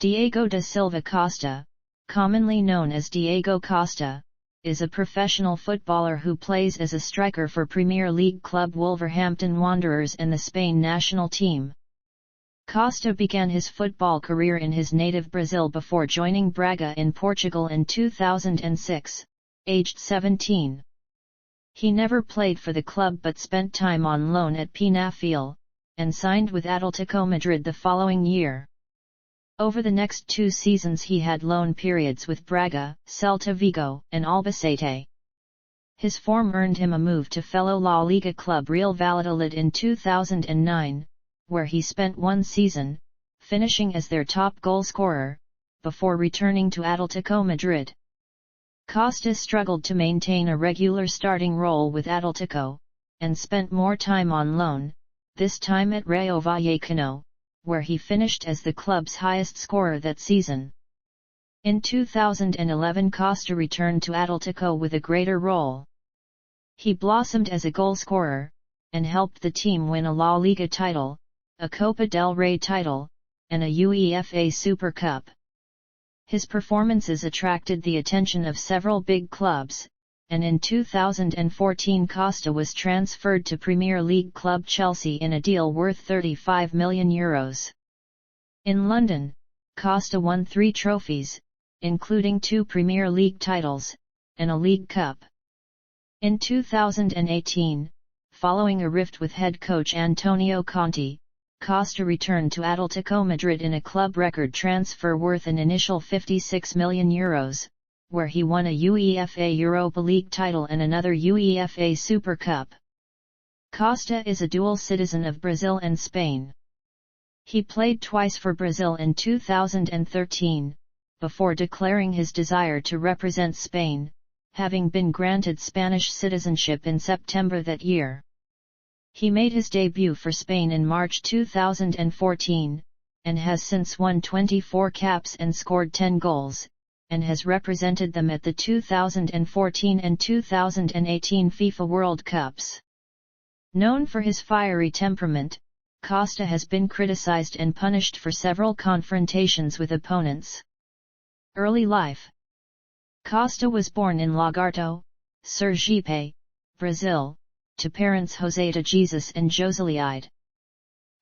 Diego da Silva Costa, commonly known as Diego Costa, is a professional footballer who plays as a striker for Premier League club Wolverhampton Wanderers and the Spain national team. Costa began his football career in his native Brazil before joining Braga in Portugal in 2006, aged 17. He never played for the club but spent time on loan at Penafiel, and signed with Atletico Madrid the following year. Over the next 2 seasons he had loan periods with Braga, Celta Vigo, and Albacete. His form earned him a move to fellow La Liga club Real Valladolid in 2009, where he spent 1 season, finishing as their top goalscorer, before returning to Atletico Madrid. Costa struggled to maintain a regular starting role with Atletico, and spent more time on loan, this time at Rayo Vallecano, where he finished as the club's highest scorer that season. In 2011 Costa returned to Atletico with a greater role. He blossomed as a goalscorer, and helped the team win a La Liga title, a Copa del Rey title, and a UEFA Super Cup. His performances attracted the attention of several big clubs, and in 2014 Costa was transferred to Premier League club Chelsea in a deal worth €35 million. In London, Costa won 3 trophies, including 2 Premier League titles, and a League Cup. In 2018, following a rift with head coach Antonio Conte, Costa returned to Atletico Madrid in a club record transfer worth an initial €56 million, where he won a UEFA Europa League title and another UEFA Super Cup. Costa is a dual citizen of Brazil and Spain. He played twice for Brazil in 2013, before declaring his desire to represent Spain, having been granted Spanish citizenship in September that year. He made his debut for Spain in March 2014, and has since won 24 caps and scored 10 goals, and has represented them at the 2014 and 2018 FIFA World Cups. Known for his fiery temperament, Costa has been criticized and punished for several confrontations with opponents. Early life. Costa was born in Lagarto, Sergipe, Brazil, to parents José de Jesus and Joseliade.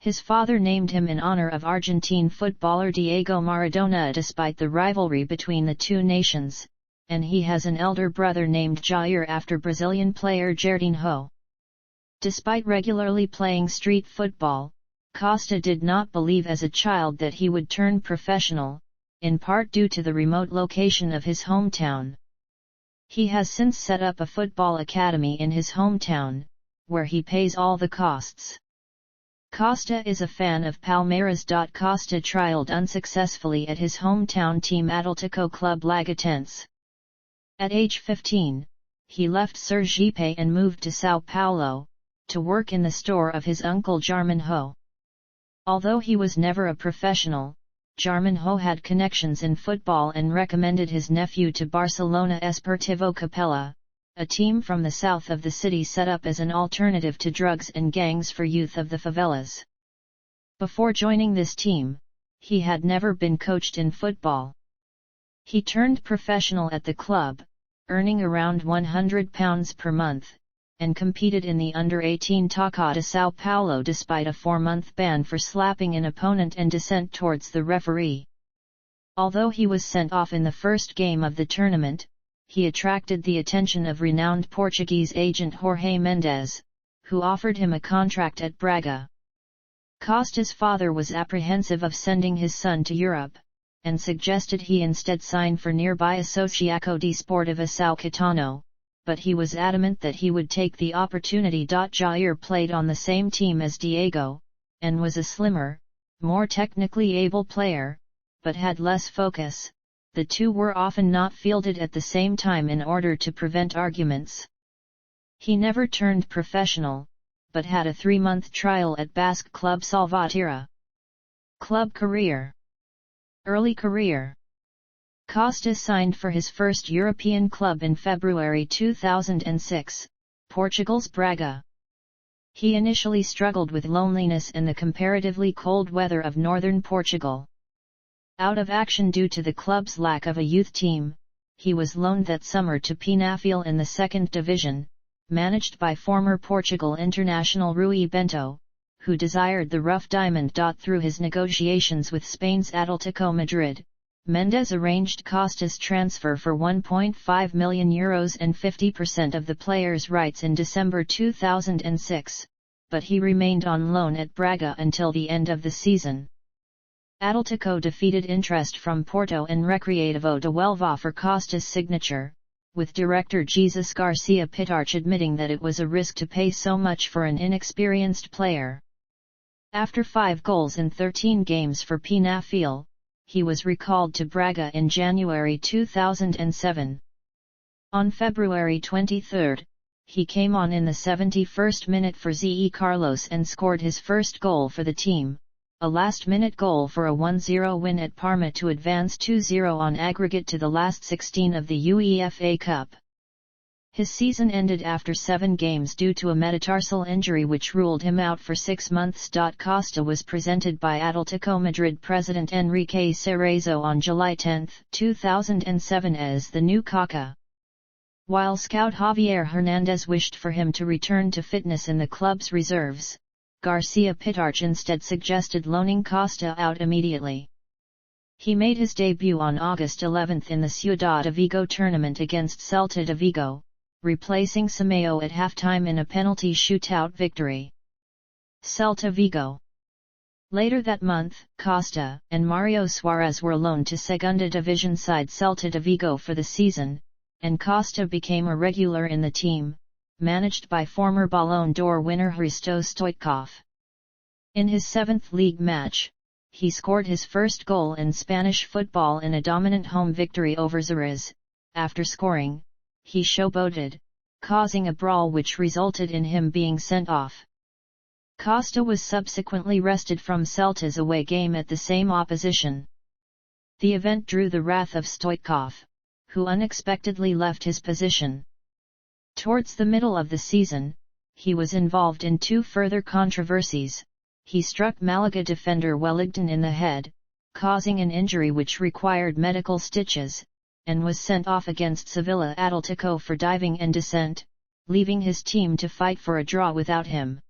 His father named him in honor of Argentine footballer Diego Maradona despite the rivalry between the two nations, and he has an elder brother named Jair after Brazilian player Jardinho. Despite regularly playing street football, Costa did not believe as a child that he would turn professional, in part due to the remote location of his hometown. He has since set up a football academy in his hometown, where he pays all the costs. Costa is a fan of Palmeiras. Costa trialed unsuccessfully at his hometown team Atletico Club Lagatense. At age 15, he left Sergipe and moved to São Paulo, to work in the store of his uncle Jarminho. Although he was never a professional, Jarminho had connections in football and recommended his nephew to Barcelona Esportivo Capella, a team from the south of the city set up as an alternative to drugs and gangs for youth of the favelas. Before joining this team, he had never been coached in football. He turned professional at the club, earning around £100 per month, and competed in the under-18 Taça de São Paulo despite a 4-month ban for slapping an opponent and dissent towards the referee. Although he was sent off in the first game of the tournament, he attracted the attention of renowned Portuguese agent Jorge Mendes, who offered him a contract at Braga. Costa's father was apprehensive of sending his son to Europe, and suggested he instead sign for nearby Associação Desportiva São Caetano, but he was adamant that he would take the opportunity. Jair played on the same team as Diego, and was a slimmer, more technically able player, but had less focus. The two were often not fielded at the same time in order to prevent arguments. He never turned professional, but had a 3-month trial at Basque club Salvatierra. Club career. Early career. Costa signed for his first European club in February 2006, Portugal's Braga. He initially struggled with loneliness and the comparatively cold weather of northern Portugal. Out of action due to the club's lack of a youth team, he was loaned that summer to Penafiel in the second division, managed by former Portugal international Rui Bento, who desired the rough diamond. Through his negotiations with Spain's Atlético Madrid, Mendes arranged Costa's transfer for €1.5 million and 50% of the player's rights in December 2006, but he remained on loan at Braga until the end of the season. Atlético defeated interest from Porto and Recreativo de Huelva for Costa's signature, with director Jesus Garcia Pitarch admitting that it was a risk to pay so much for an inexperienced player. After 5 goals in 13 games for Penafiel, he was recalled to Braga in January 2007. On February 23, he came on in the 71st minute for Ze Carlos and scored his first goal for the team, a last-minute goal for a 1-0 win at Parma to advance 2-0 on aggregate to the last 16 of the UEFA Cup. His season ended after 7 games due to a metatarsal injury which ruled him out for 6 months. Costa was presented by Atlético Madrid president Enrique Cerezo on July 10, 2007 as the new Kaká. While scout Javier Hernandez wished for him to return to fitness in the club's reserves, Garcia Pitarch instead suggested loaning Costa out immediately. He made his debut on August 11 in the Ciudad de Vigo tournament against Celta de Vigo, replacing Simeo at halftime in a penalty shootout victory. Celta Vigo. Later that month, Costa and Mario Suarez were loaned to Segunda Division side Celta de Vigo for the season, and Costa became a regular in the team, managed by former Ballon d'Or winner Hristo Stoichkov. In his 7th league match, he scored his first goal in Spanish football in a dominant home victory over Xerez. After scoring, he showboated, causing a brawl which resulted in him being sent off. Costa was subsequently rested from Celta's away game at the same opposition. The event drew the wrath of Stoichkov, who unexpectedly left his position. Towards the middle of the season, he was involved in 2 further controversies. He struck Malaga defender Wellington in the head, causing an injury which required medical stitches, and was sent off against Sevilla Atlético for diving and descent, leaving his team to fight for a draw without him.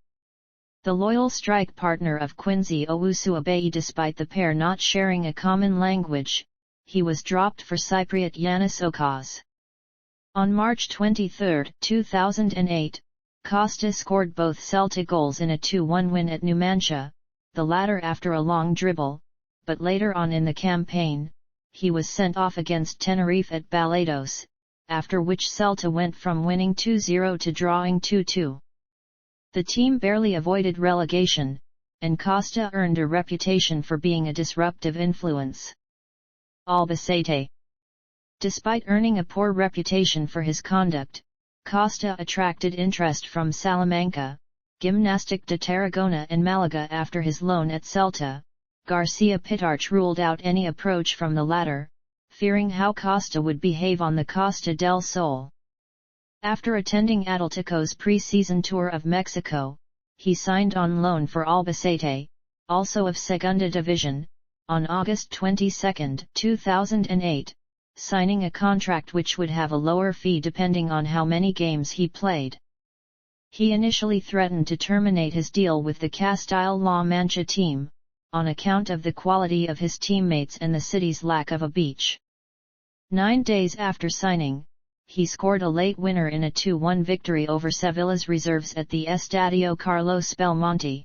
The loyal strike partner of Quincy Owusu-Abeyi, despite the pair not sharing a common language, he was dropped for Cypriot Yanis Okaz. On March 23, 2008, Costa scored both Celta goals in a 2-1 win at Numancia, the latter after a long dribble, but later on in the campaign, he was sent off against Tenerife at Balados, after which Celta went from winning 2-0 to drawing 2-2. The team barely avoided relegation, and Costa earned a reputation for being a disruptive influence. Albacete. Despite earning a poor reputation for his conduct, Costa attracted interest from Salamanca, Gimnàstic de Tarragona and Malaga after his loan at Celta. Garcia Pitarch ruled out any approach from the latter, fearing how Costa would behave on the Costa del Sol. After attending Atlético's pre-season tour of Mexico, he signed on loan for Albacete, also of Segunda Division, on August 22, 2008. Signing a contract which would have a lower fee depending on how many games he played. He initially threatened to terminate his deal with the Castile-La Mancha team, on account of the quality of his teammates and the city's lack of a beach. 9 days after signing, he scored a late winner in a 2-1 victory over Sevilla's reserves at the Estadio Carlos Belmonte.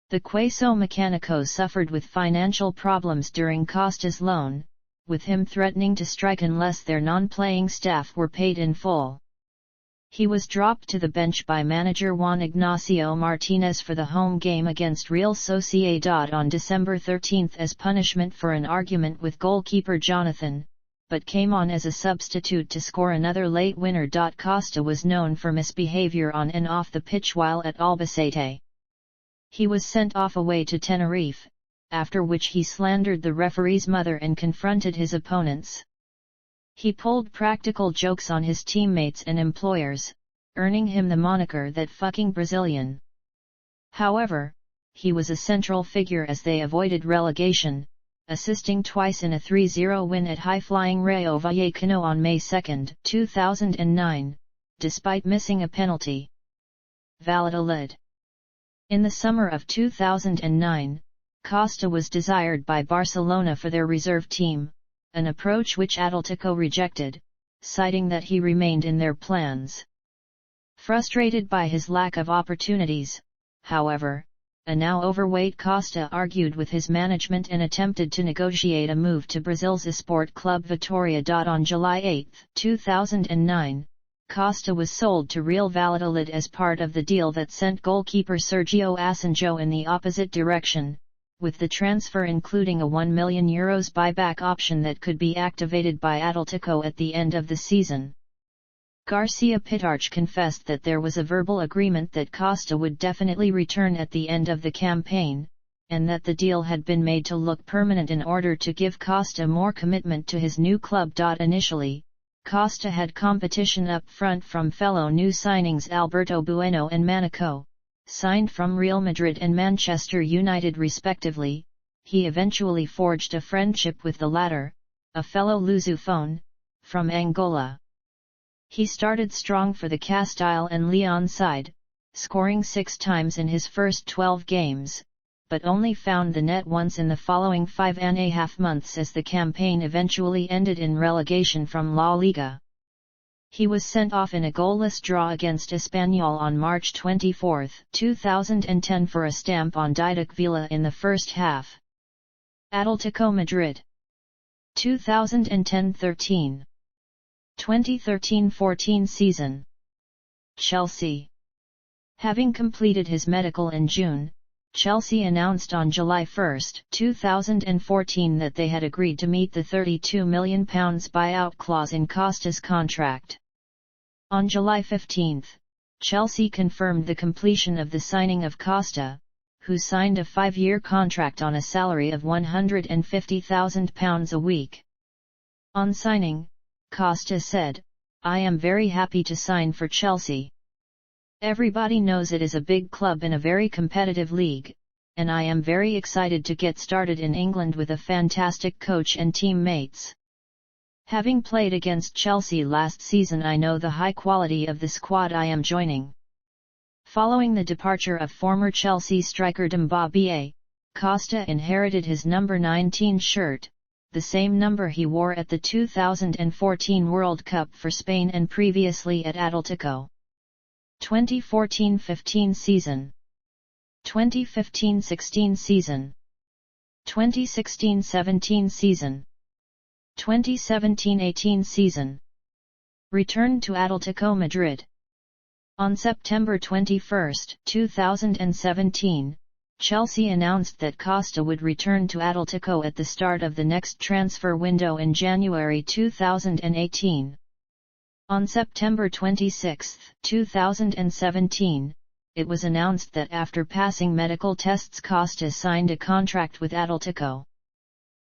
The Queso Mecánico suffered with financial problems during Costa's loan, with him threatening to strike unless their non-playing staff were paid in full. He was dropped to the bench by manager Juan Ignacio Martinez for the home game against Real Sociedad on December 13 as punishment for an argument with goalkeeper Jonathan, but came on as a substitute to score another late winner. Costa was known for misbehavior on and off the pitch while at Albacete. He was sent off away to Tenerife, after which he slandered the referee's mother and confronted his opponents. He pulled practical jokes on his teammates and employers, earning him the moniker "that fucking Brazilian." However, he was a central figure as they avoided relegation, assisting twice in a 3-0 win at high-flying Rayo Vallecano on May 2, 2009, despite missing a penalty. Valladolid. In the summer of 2009, Costa was desired by Barcelona for their reserve team, an approach which Atletico rejected, citing that he remained in their plans. Frustrated by his lack of opportunities, however, a now overweight Costa argued with his management and attempted to negotiate a move to Brazil's Esporte Club Vitória. On July 8, 2009, Costa was sold to Real Valladolid as part of the deal that sent goalkeeper Sergio Asenjo in the opposite direction, with the transfer including a €1 million buyback option that could be activated by Atletico at the end of the season. Garcia Pitarch confessed that there was a verbal agreement that Costa would definitely return at the end of the campaign, and that the deal had been made to look permanent in order to give Costa more commitment to his new club. Initially, Costa had competition up front from fellow new signings Alberto Bueno and Manico, signed from Real Madrid and Manchester United respectively. He eventually forged a friendship with the latter, a fellow Lusophone, from Angola. He started strong for the Castile and Leon side, scoring 6 times in his first 12 games, but only found the net once in the following 5.5 months as the campaign eventually ended in relegation from La Liga. He was sent off in a goalless draw against Espanyol on March 24, 2010 for a stamp on Didac Vila in the first half. Atletico Madrid. 2010-13. 2013-14 season. Chelsea. Having completed his medical in June, Chelsea announced on July 1, 2014 that they had agreed to meet the £32 million buyout clause in Costa's contract. On July 15, Chelsea confirmed the completion of the signing of Costa, who signed a 5-year contract on a salary of £150,000 a week. On signing, Costa said, "I am very happy to sign for Chelsea. Everybody knows it is a big club in a very competitive league, and I am very excited to get started in England with a fantastic coach and teammates. Having played against Chelsea last season, I know the high quality of the squad I am joining." Following the departure of former Chelsea striker Demba Ba, Costa inherited his number 19 shirt, the same number he wore at the 2014 World Cup for Spain and previously at Atletico. 2014-15 season. 2015-16 season. 2016-17 season. 2017-18 season. Returned to Atletico Madrid. On September 21, 2017, Chelsea announced that Costa would return to Atletico at the start of the next transfer window in January 2018. On September 26, 2017, it was announced that after passing medical tests Costa signed a contract with Atletico.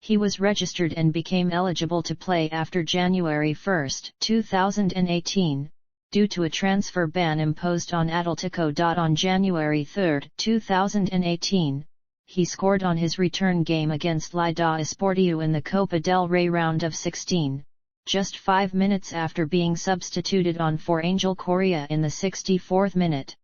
He was registered and became eligible to play after January 1, 2018. Due to a transfer ban imposed on Atletico. On January 3, 2018, he scored on his return game against Lleida Esportiu in the Copa del Rey round of 16, just 5 minutes after being substituted on for Angel Correa in the 64th minute.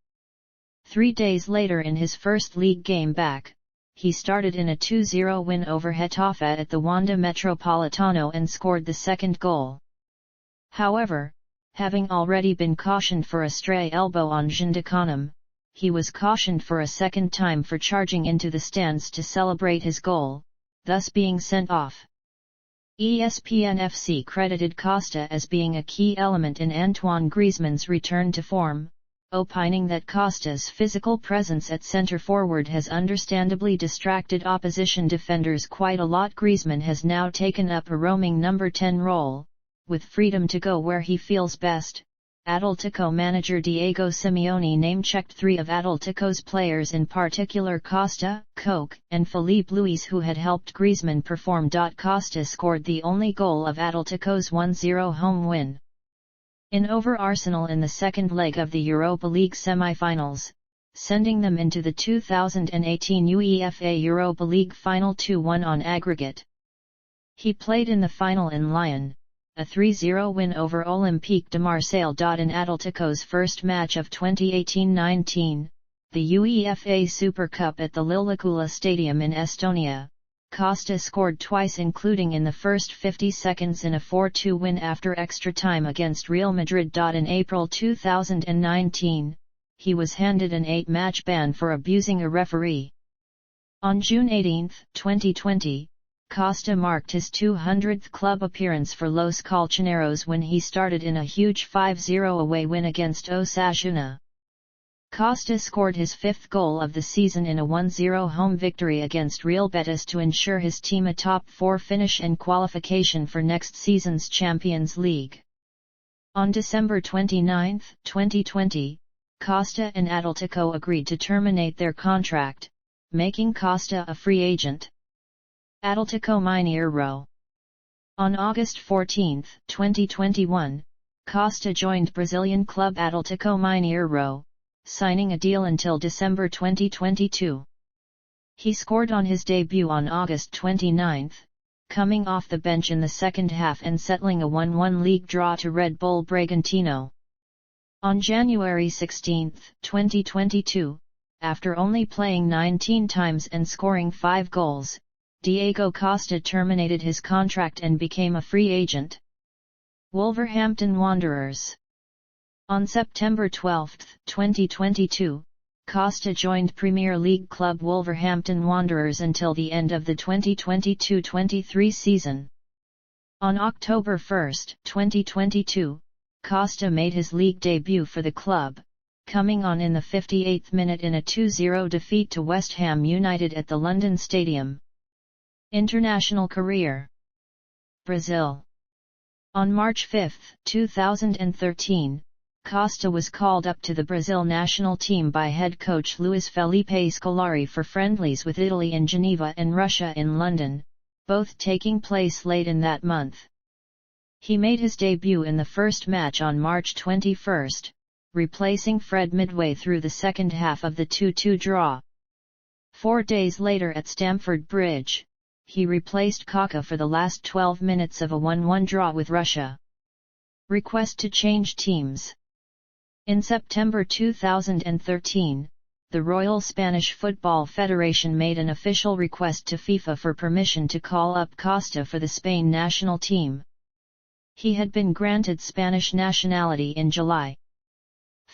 3 days later, in his first league game back, he started in a 2-0 win over Getafe at the Wanda Metropolitano and scored the second goal. However, having already been cautioned for a stray elbow on Gindekanam, he was cautioned for a second time for charging into the stands to celebrate his goal, thus being sent off. ESPN FC credited Costa as being a key element in Antoine Griezmann's return to form, opining that Costa's physical presence at centre-forward has understandably distracted opposition defenders quite a lot. Griezmann has now taken up a roaming number 10 role, with freedom to go where he feels best. Atletico manager Diego Simeone name-checked 3 of Atletico's players, in particular Costa, Koke, and Felipe Luis, who had helped Griezmann perform. Costa scored the only goal of Atletico's 1-0 home win over Arsenal in the second leg of the Europa League semi-finals, sending them into the 2018 UEFA Europa League final 2-1 on aggregate. He played in the final in Lyon, a 3-0 win over Olympique de Marseille. In Atletico's first match of 2018-19, the UEFA Super Cup at the Lilleküla Stadium in Estonia, Costa scored twice, including in the first 50 seconds in a 4-2 win after extra time against Real Madrid. In April 2019, he was handed an 8-match ban for abusing a referee. On June 18, 2020, Costa marked his 200th club appearance for Los Colchoneros when he started in a huge 5-0 away win against Osasuna. Costa scored his 5th goal of the season in a 1-0 home victory against Real Betis to ensure his team a top 4 finish and qualification for next season's Champions League. On December 29, 2020, Costa and Atletico agreed to terminate their contract, making Costa a free agent. Atletico Mineiro. On August 14, 2021, Costa joined Brazilian club Atletico Mineiro, signing a deal until December 2022. He scored on his debut on August 29, coming off the bench in the second half and settling a 1-1 league draw to Red Bull Bragantino. On January 16, 2022, after only playing 19 times and scoring 5 goals, Diego Costa terminated his contract and became a free agent. Wolverhampton Wanderers. On September 12, 2022, Costa joined Premier League club Wolverhampton Wanderers until the end of the 2022-23 season. On October 1, 2022, Costa made his league debut for the club, coming on in the 58th minute in a 2-0 defeat to West Ham United at the London Stadium. International career. Brazil. On March 5, 2013, Costa was called up to the Brazil national team by head coach Luis Felipe Scolari for friendlies with Italy in Geneva and Russia in London, both taking place late in that month. He made his debut in the first match on March 21, replacing Fred midway through the second half of the 2-2 draw. 4 days later at Stamford Bridge, he replaced Kaká for the last 12 minutes of a 1-1 draw with Russia. Request to change teams. In September 2013, the Royal Spanish Football Federation made an official request to FIFA for permission to call up Costa for the Spain national team. He had been granted Spanish nationality in July.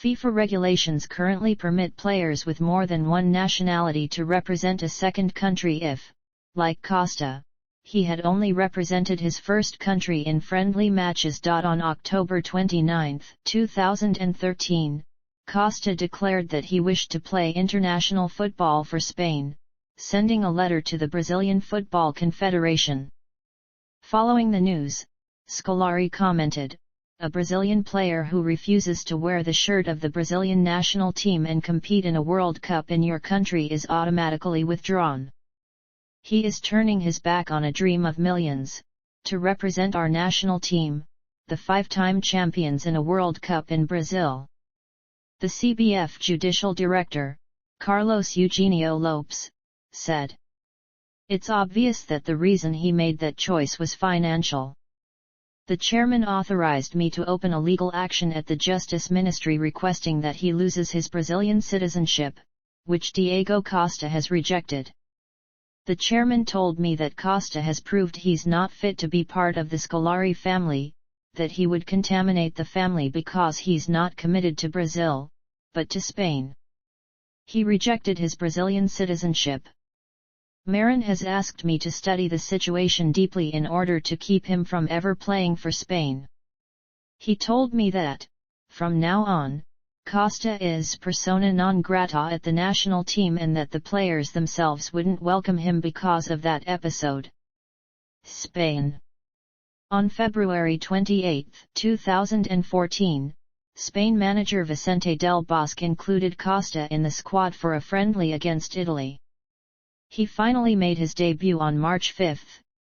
FIFA regulations currently permit players with more than one nationality to represent a second country if, like Costa, he had only represented his first country in friendly matches. On October 29, 2013, Costa declared that he wished to play international football for Spain, sending a letter to the Brazilian Football Confederation. Following the news, Scolari commented, "A Brazilian player who refuses to wear the shirt of the Brazilian national team and compete in a World Cup in your country is automatically withdrawn. He is turning his back on a dream of millions, to represent our national team, the 5-time champions in a World Cup in Brazil." The CBF Judicial Director, Carlos Eugenio Lopes, said, "It's obvious that the reason he made that choice was financial. The chairman authorized me to open a legal action at the Justice Ministry requesting that he loses his Brazilian citizenship, which Diego Costa has rejected. The chairman told me that Costa has proved he's not fit to be part of the Scolari family, that he would contaminate the family because he's not committed to Brazil, but to Spain. He rejected his Brazilian citizenship. Marin has asked me to study the situation deeply in order to keep him from ever playing for Spain. He told me that, from now on, Costa is persona non grata at the national team and that the players themselves wouldn't welcome him because of that episode." Spain. On February 28, 2014, Spain manager Vicente del Bosque included Costa in the squad for a friendly against Italy. He finally made his debut on March 5,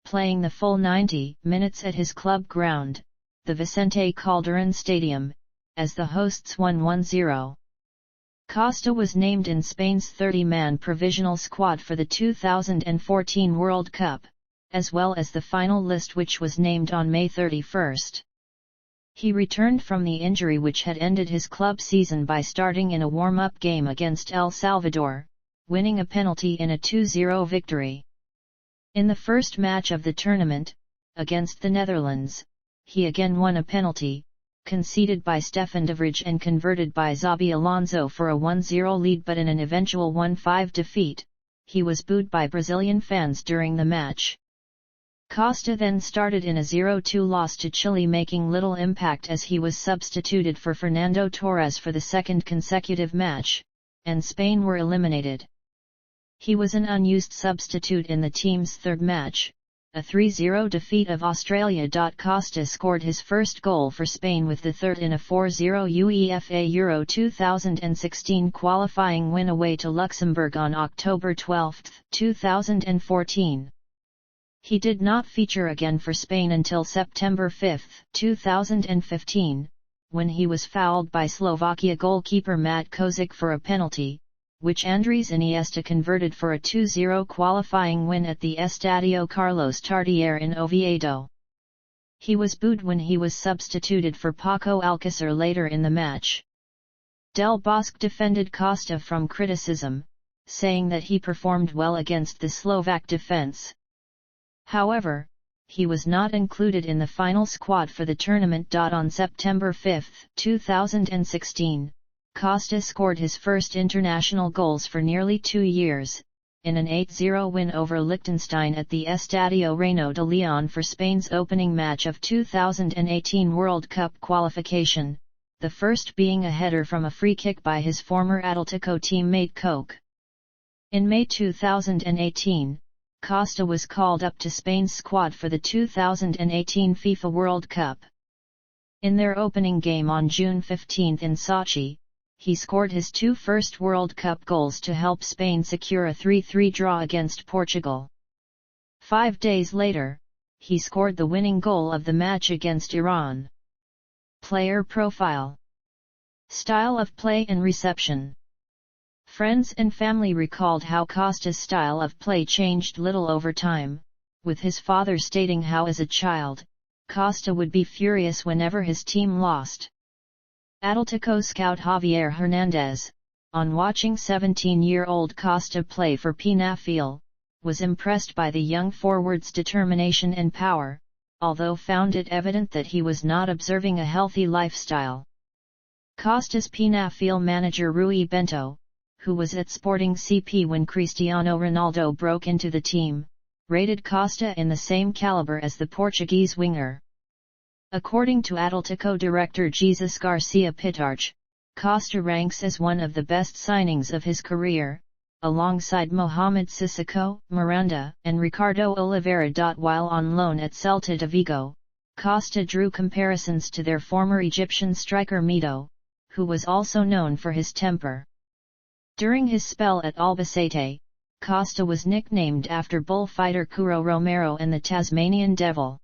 playing the full 90 minutes at his club ground, the Vicente Calderon Stadium, as the hosts won 1-0. Costa was named in Spain's 30-man provisional squad for the 2014 World Cup, as well as the final list which was named on May 31. He returned from the injury which had ended his club season by starting in a warm-up game against El Salvador, winning a penalty in a 2-0 victory. In the first match of the tournament, against the Netherlands, he again won a penalty, conceded by Stefan de Vrij and converted by Xabi Alonso for a 1-0 lead, but in an eventual 1-5 defeat, he was booed by Brazilian fans during the match. Costa then started in a 0-2 loss to Chile, making little impact as he was substituted for Fernando Torres for the second consecutive match, and Spain were eliminated. He was an unused substitute in the team's third match, a 3-0 defeat of Australia. Costa scored his first goal for Spain with the third in a 4-0 UEFA Euro 2016 qualifying win away to Luxembourg on October 12, 2014. He did not feature again for Spain until September 5, 2015, when he was fouled by Slovakia goalkeeper Mat Kozic for a penalty, which Andres Iniesta converted for a 2-0 qualifying win at the Estadio Carlos Tartiere in Oviedo. He was booed when he was substituted for Paco Alcácer later in the match. Del Bosque defended Costa from criticism, saying that he performed well against the Slovak defense. However, he was not included in the final squad for the tournament. On September 5, 2016, Costa scored his first international goals for nearly 2 years, in an 8-0 win over Liechtenstein at the Estadio Reino de León for Spain's opening match of 2018 World Cup qualification, the first being a header from a free kick by his former Atlético teammate Coque. In May 2018, Costa was called up to Spain's squad for the 2018 FIFA World Cup. In their opening game on June 15 in Sochi, he scored his 2 first World Cup goals to help Spain secure a 3-3 draw against Portugal. 5 days later, he scored the winning goal of the match against Iran. Player profile. Style of play and reception. Friends and family recalled how Costa's style of play changed little over time, with his father stating how as a child, Costa would be furious whenever his team lost. Atlético scout Javier Hernandez, on watching 17-year-old Costa play for Peñafiel, was impressed by the young forward's determination and power, although found it evident that he was not observing a healthy lifestyle. Costa's Peñafiel manager Rui Bento, who was at Sporting CP when Cristiano Ronaldo broke into the team, rated Costa in the same caliber as the Portuguese winger. According to Atlético director Jesus Garcia Pitarch, Costa ranks as one of the best signings of his career, alongside Mohamed Sissoko, Miranda, and Ricardo Oliveira. While on loan at Celta de Vigo, Costa drew comparisons to their former Egyptian striker Mito, who was also known for his temper. During his spell at Albacete, Costa was nicknamed after bullfighter Curo Romero and the Tasmanian Devil.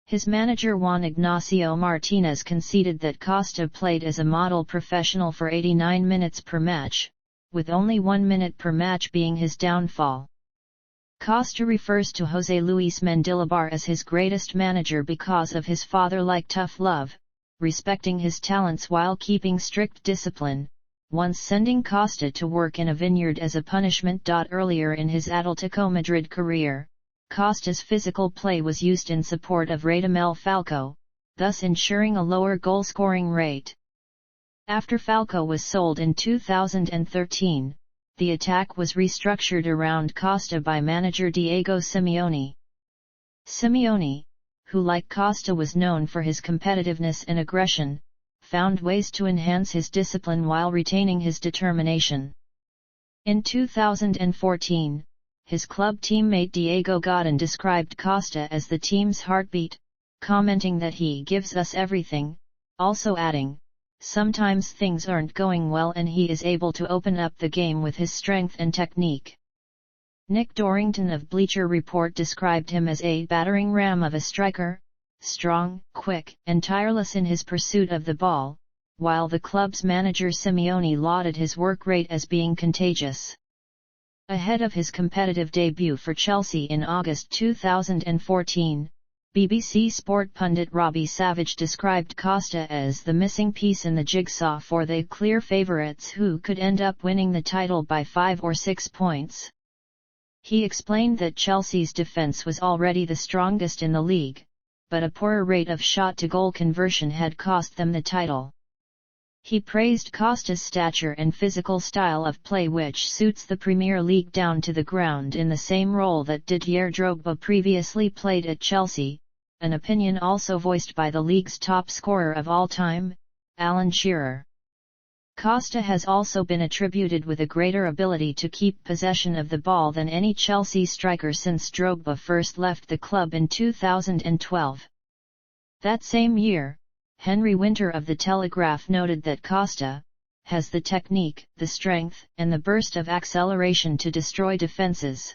His manager Juan Ignacio Martinez conceded that Costa played as a model professional for 89 minutes per match, with only 1 minute per match being his downfall. Costa refers to José Luis Mendilibar as his greatest manager because of his father-like tough love, respecting his talents while keeping strict discipline, once sending Costa to work in a vineyard as a punishment. Earlier in his Atlético Madrid career, Costa's physical play was used in support of Radamel Falcao, thus ensuring a lower goal-scoring rate. After Falcao was sold in 2013, the attack was restructured around Costa by manager Diego Simeone. Simeone, who like Costa was known for his competitiveness and aggression, found ways to enhance his discipline while retaining his determination. In 2014, his club teammate Diego Godin described Costa as the team's heartbeat, commenting that he gives us everything, also adding, "Sometimes things aren't going well and he is able to open up the game with his strength and technique." Nick Dorrington of Bleacher Report described him as a battering ram of a striker, strong, quick, and tireless in his pursuit of the ball, while the club's manager Simeone lauded his work rate as being contagious. Ahead of his competitive debut for Chelsea in August 2014, BBC Sport pundit Robbie Savage described Costa as the missing piece in the jigsaw for the clear favourites who could end up winning the title by 5 or 6 points. He explained that Chelsea's defence was already the strongest in the league, but a poorer rate of shot-to-goal conversion had cost them the title. He praised Costa's stature and physical style of play, which suits the Premier League down to the ground, in the same role that Didier Drogba previously played at Chelsea, an opinion also voiced by the league's top scorer of all time, Alan Shearer. Costa has also been attributed with a greater ability to keep possession of the ball than any Chelsea striker since Drogba first left the club in 2012. That same year, Henry Winter of The Telegraph noted that Costa has the technique, the strength, and the burst of acceleration to destroy defences.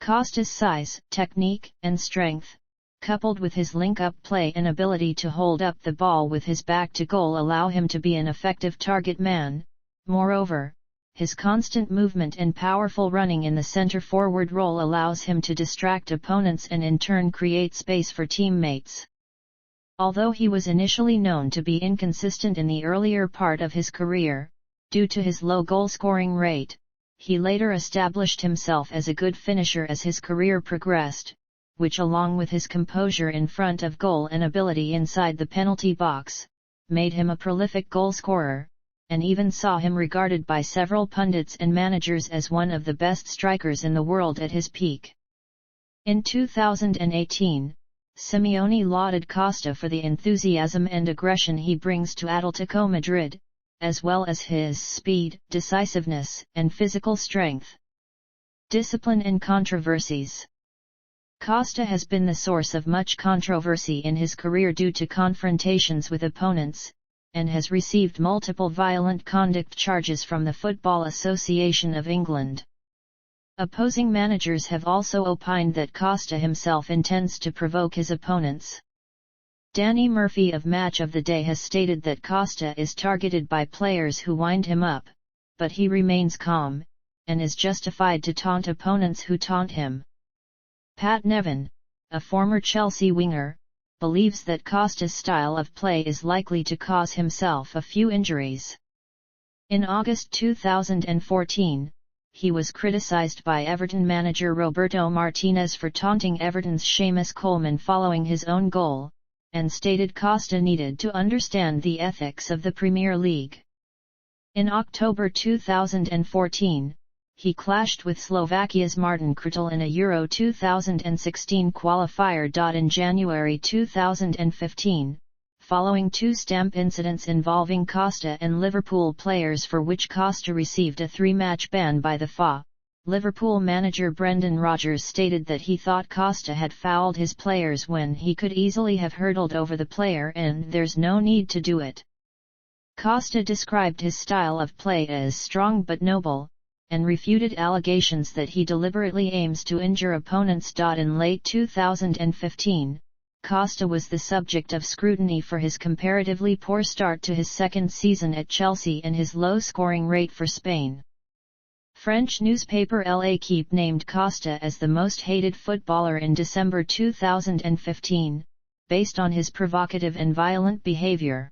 Costa's size, technique, and strength, coupled with his link-up play and ability to hold up the ball with his back to goal, allow him to be an effective target man. Moreover, his constant movement and powerful running in the centre-forward role allows him to distract opponents and in turn create space for teammates. Although he was initially known to be inconsistent in the earlier part of his career, due to his low goal-scoring rate, he later established himself as a good finisher as his career progressed, which, along with his composure in front of goal and ability inside the penalty box, made him a prolific goal-scorer, and even saw him regarded by several pundits and managers as one of the best strikers in the world at his peak. In 2018, Simeone lauded Costa for the enthusiasm and aggression he brings to Atletico Madrid, as well as his speed, decisiveness, and physical strength. Discipline and controversies. Costa has been the source of much controversy in his career due to confrontations with opponents, and has received multiple violent conduct charges from the Football Association of England. Opposing managers have also opined that Costa himself intends to provoke his opponents. Danny Murphy of Match of the Day has stated that Costa is targeted by players who wind him up, but he remains calm, and is justified to taunt opponents who taunt him. Pat Nevin, a former Chelsea winger, believes that Costa's style of play is likely to cause himself a few injuries. In August 2014, he was criticised by Everton manager Roberto Martinez for taunting Everton's Seamus Coleman following his own goal, and stated Costa needed to understand the ethics of the Premier League. In October 2014, he clashed with Slovakia's Martin Krtel in a Euro 2016 qualifier. In January 2015, following two stamp incidents involving Costa and Liverpool players for which Costa received a 3-match ban by the FA, Liverpool manager Brendan Rodgers stated that he thought Costa had fouled his players when he could easily have hurdled over the player and there's no need to do it. Costa described his style of play as strong but noble, and refuted allegations that he deliberately aims to injure opponents. In late 2015, Costa was the subject of scrutiny for his comparatively poor start to his second season at Chelsea and his low scoring rate for Spain. French newspaper L'Équipe named Costa as the most hated footballer in December 2015, based on his provocative and violent behavior.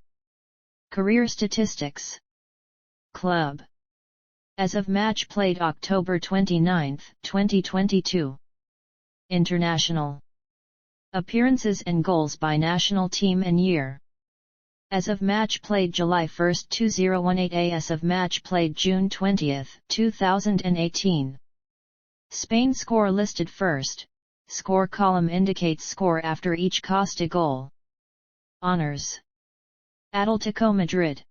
Career statistics. Club. As of match played October 29, 2022. International. Appearances and goals by national team and year. As of match played July 1, 2018. As of match played June 20, 2018. Spain score listed first. Score column indicates score after each Costa goal. Honors. Atletico Madrid.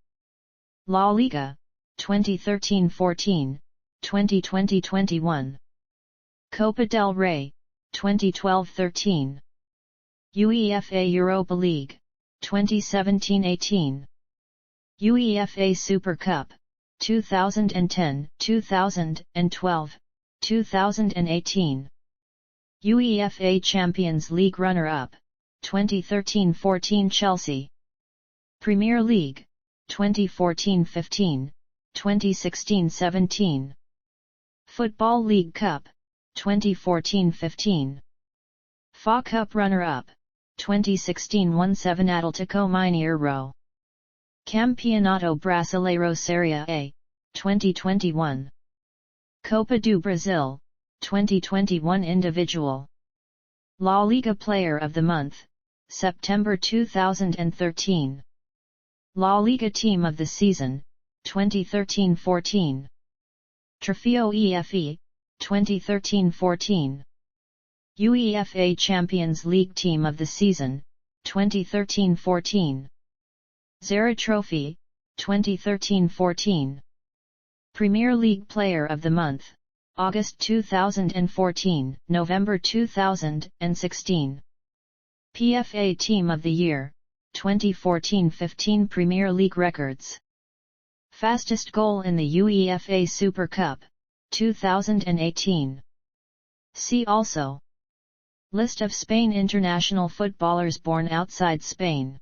La Liga, 2013-14, 2020-21. Copa del Rey, 2012-13. UEFA Europa League, 2017-18. UEFA Super Cup, 2010, 2012, 2018. UEFA Champions League runner-up, 2013-14 Chelsea. Premier League, 2014-15, 2016-17. Football League Cup, 2014-15. FA Cup runner-up, 2016-17 Atletico Mineiro. Campeonato Brasileiro Série A, 2021. Copa do Brasil, 2021 Individual. La Liga Player of the Month, September 2013. La Liga Team of the Season, 2013-14. Trofeo EFE, 2013-14. UEFA Champions League Team of the Season, 2013-14. Zara Trophy, 2013-14. Premier League Player of the Month, August 2014, November 2016. PFA Team of the Year, 2014-15 Premier League Records. Fastest goal in the UEFA Super Cup, 2018. See also: List of Spain international footballers born outside Spain.